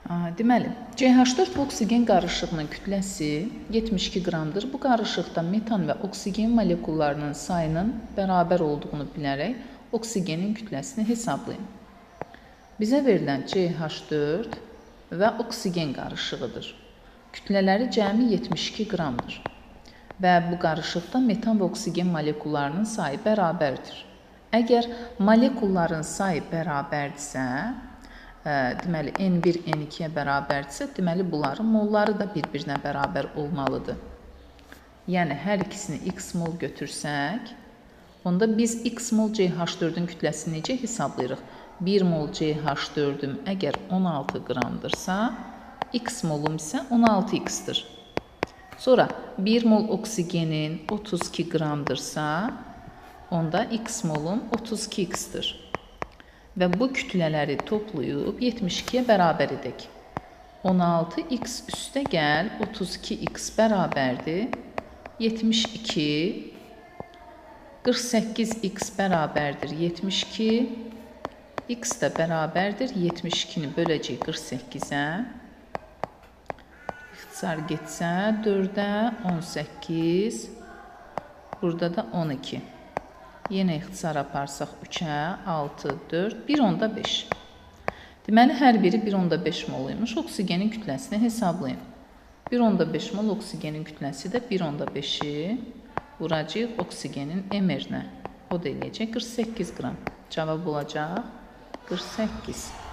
Deməli, CH4 və oksigen qarışığının kütləsi 72 qramdır. Bu qarışıqda metan və oksigen molekullarının sayının bərabər olduğunu bilərək oksigenin kütləsini hesablayın. Bizə verilən CH4 və oksigen qarışığıdır. Kütlələri cəmi 72 qramdır və bu qarışıqda metan və oksigen molekullarının sayı bərabərdir. Əgər molekulların sayı bərabərdirsə, deməli N1 N2-yə bərabərdirsə, deməli bunların molları da bir-birinə bərabər olmalıdır. Yəni hər ikisini x mol götürsək, onda biz x mol CH4-ün kütləsini necə hesablayırıq? 1 mol CH4-üm əgər 16 qramdırsa, x molum isə 16x-dir. Sonra 1 mol oksigenin 32 qramdırsa, onda x molum 32x-dir. Və bu kütlələri toplayıb 72-yə bərabər edək. 16x üstə gəl, 32x bərabərdir. 72, 48x bərabərdir 72, x də bərabərdir 72-ni böləcək 48-ə. İxtisar getsə 4-ə 18, burada da 12. Yenə ixtisar aparsaq 3-ə, 6, 4, 1/5. Deməli, hər biri 1/5 moluymuş. Oksigenin kütləsini hesablayın. 1/5 mol oksigenin kütləsi də 1/5-i vuracaq oksigenin mR-nə. O da eləyəcək 48 qram. Cavab olacaq 48.